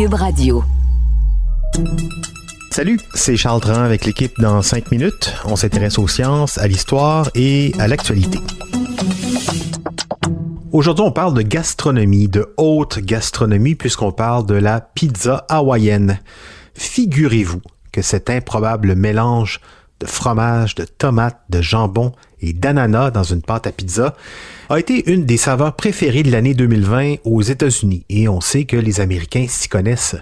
Cube Radio. Salut, c'est Charles Dran avec l'équipe dans 5 minutes. On s'intéresse aux sciences, à l'histoire et à l'actualité. Aujourd'hui, on parle de gastronomie, de haute gastronomie, puisqu'on parle de la pizza hawaïenne. Figurez-vous que cet improbable mélange de fromage, de tomates, de jambon et d'ananas dans une pâte à pizza a été une des saveurs préférées de l'année 2020 aux États-Unis. Et on sait que les Américains s'y connaissent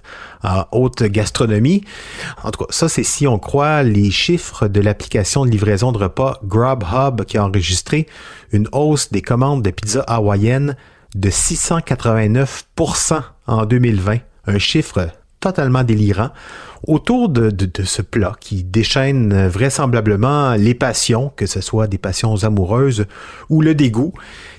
en haute gastronomie. En tout cas, ça c'est si on croit les chiffres de l'application de livraison de repas Grubhub qui a enregistré une hausse des commandes de pizza hawaïenne de 689% en 2020. Un chiffre totalement délirant, autour de ce plat qui déchaîne vraisemblablement les passions, que ce soit des passions amoureuses ou le dégoût.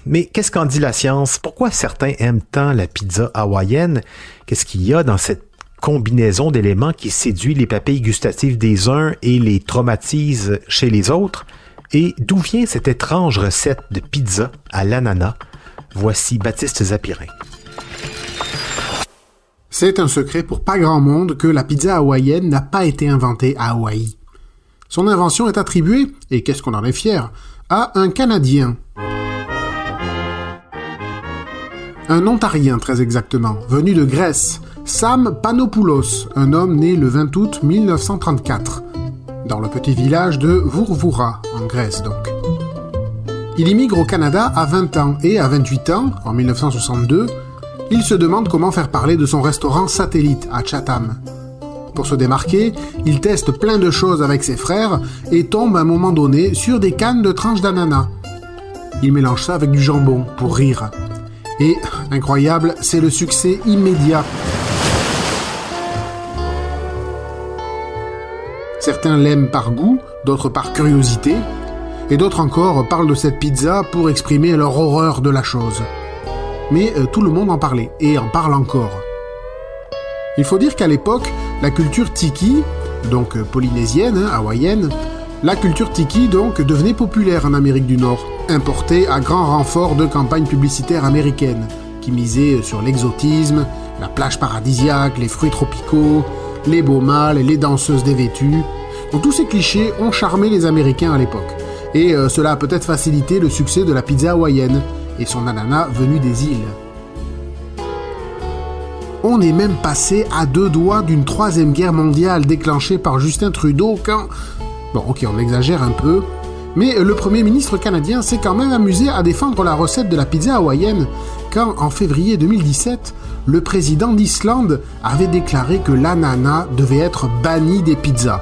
Mais qu'est-ce qu'en dit la science? Pourquoi certains aiment tant la pizza hawaïenne? Qu'est-ce qu'il y a dans cette combinaison d'éléments qui séduit les papilles gustatives des uns et les traumatise chez les autres? Et d'où vient cette étrange recette de pizza à l'ananas? Voici Baptiste Zapirin. C'est un secret pour pas grand monde que la pizza hawaïenne n'a pas été inventée à Hawaï. Son invention est attribuée, et qu'est-ce qu'on en est fier, à un Canadien. Un Ontarien très exactement, venu de Grèce, Sam Panopoulos, un homme né le 20 août 1934, dans le petit village de Vourvoura, en Grèce donc. Il immigre au Canada à 20 ans, et à 28 ans, en 1962, il se demande comment faire parler de son restaurant satellite à Chatham. Pour se démarquer, il teste plein de choses avec ses frères et tombe à un moment donné sur des cannes de tranches d'ananas. Il mélange ça avec du jambon pour rire. Et, incroyable, c'est le succès immédiat. Certains l'aiment par goût, d'autres par curiosité, et d'autres encore parlent de cette pizza pour exprimer leur horreur de la chose. Mais tout le monde en parlait, et en parle encore. Il faut dire qu'à l'époque, la culture tiki, donc polynésienne, hawaïenne, la culture tiki donc devenait populaire en Amérique du Nord, importée à grand renfort de campagnes publicitaires américaines, qui misaient sur l'exotisme, la plage paradisiaque, les fruits tropicaux, les beaux mâles et les danseuses dévêtues. Donc tous ces clichés ont charmé les Américains à l'époque, et cela a peut-être facilité le succès de la pizza hawaïenne, et son ananas venu des îles. On est même passé à 2 doigts d'une 3e guerre mondiale déclenchée par Justin Trudeau quand... Bon, ok, on exagère un peu, mais le premier ministre canadien s'est quand même amusé à défendre la recette de la pizza hawaïenne quand, en février 2017, le président d'Islande avait déclaré que l'ananas devait être banni des pizzas.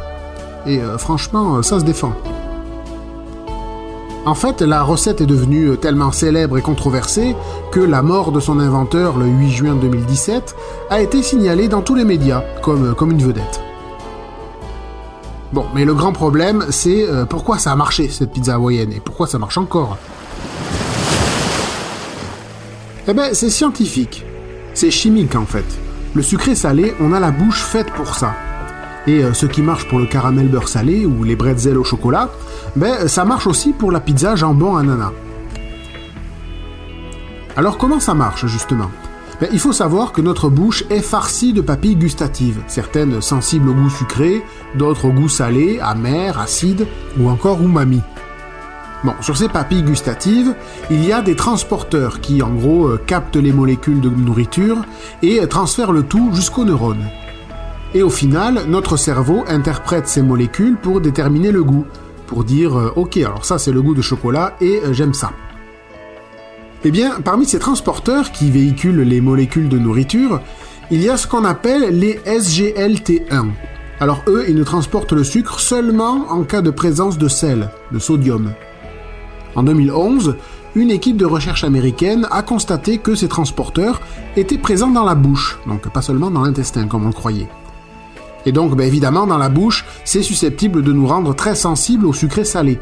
Et franchement, ça se défend. En fait, la recette est devenue tellement célèbre et controversée que la mort de son inventeur le 8 juin 2017 a été signalée dans tous les médias comme une vedette. Bon, mais le grand problème, c'est pourquoi ça a marché cette pizza hawaïenne et pourquoi ça marche encore. Eh ben, c'est scientifique. C'est chimique en fait. Le sucré salé, on a la bouche faite pour ça. Et ce qui marche pour le caramel beurre salé ou les bretzels au chocolat, ben ça marche aussi pour la pizza jambon ananas. Alors comment ça marche justement? Ben, il faut savoir que notre bouche est farcie de papilles gustatives, certaines sensibles au goût sucré, d'autres au goût salé, amer, acide ou encore umami. Bon, sur ces papilles gustatives, il y a des transporteurs qui en gros captent les molécules de nourriture et transfèrent le tout jusqu'aux neurones. Et au final, notre cerveau interprète ces molécules pour déterminer le goût, pour dire « Ok, alors ça c'est le goût de chocolat et j'aime ça ». Eh bien, parmi ces transporteurs qui véhiculent les molécules de nourriture, il y a ce qu'on appelle les SGLT1. Alors eux, ils ne transportent le sucre seulement en cas de présence de sel, de sodium. En 2011, une équipe de recherche américaine a constaté que ces transporteurs étaient présents dans la bouche, donc pas seulement dans l'intestin comme on le croyait. Et donc, évidemment, dans la bouche, c'est susceptible de nous rendre très sensibles au sucré salé.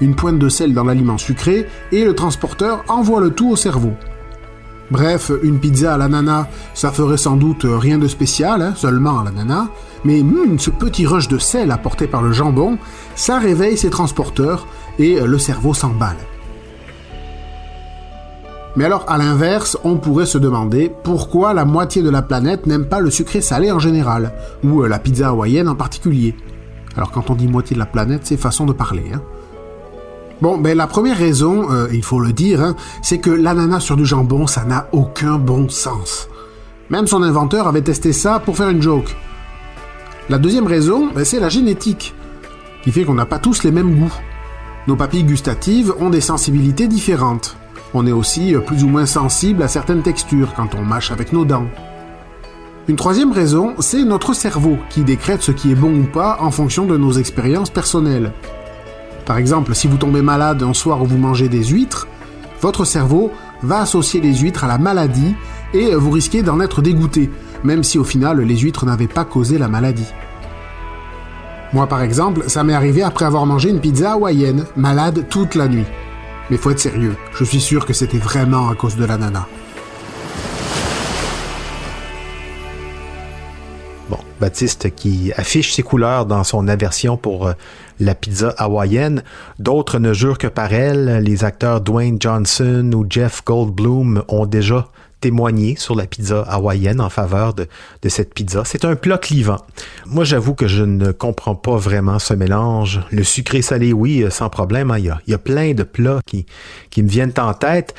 Une pointe de sel dans l'aliment sucré, et le transporteur envoie le tout au cerveau. Bref, une pizza à l'ananas, ça ferait sans doute rien de spécial, seulement à l'ananas, mais ce petit rush de sel apporté par le jambon, ça réveille ces transporteurs, et le cerveau s'emballe. Mais alors, à l'inverse, on pourrait se demander pourquoi la moitié de la planète n'aime pas le sucré salé en général, ou la pizza hawaïenne en particulier. Alors quand on dit moitié de la planète, c'est façon de parler, hein. Bon, la première raison, il faut le dire, hein, c'est que l'ananas sur du jambon, ça n'a aucun bon sens. Même son inventeur avait testé ça pour faire une joke. La deuxième raison, c'est la génétique, qui fait qu'on n'a pas tous les mêmes goûts. Nos papilles gustatives ont des sensibilités différentes. On est aussi plus ou moins sensible à certaines textures quand on mâche avec nos dents. Une troisième raison, c'est notre cerveau qui décrète ce qui est bon ou pas en fonction de nos expériences personnelles. Par exemple, si vous tombez malade un soir où vous mangez des huîtres, votre cerveau va associer les huîtres à la maladie et vous risquez d'en être dégoûté, même si au final les huîtres n'avaient pas causé la maladie. Moi par exemple, ça m'est arrivé après avoir mangé une pizza hawaïenne, malade toute la nuit. Mais faut être sérieux, je suis sûr que c'était vraiment à cause de l'ananas. Bon, Baptiste qui affiche ses couleurs dans son aversion pour la pizza hawaïenne. D'autres ne jurent que par elle. Les acteurs Dwayne Johnson ou Jeff Goldblum ont déjà témoigné sur la pizza hawaïenne en faveur de cette pizza. C'est un plat clivant. Moi, j'avoue que je ne comprends pas vraiment ce mélange. Le sucré-salé, oui, sans problème. Hein. Il y a plein de plats qui me viennent en tête.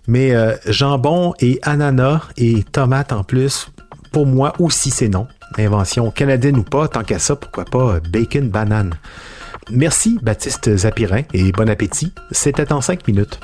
Mais jambon et ananas et tomates en plus, pour moi aussi, c'est non. Invention canadienne ou pas, tant qu'à ça, pourquoi pas bacon banane. Merci Baptiste Zapirin et bon appétit. C'était en 5 minutes.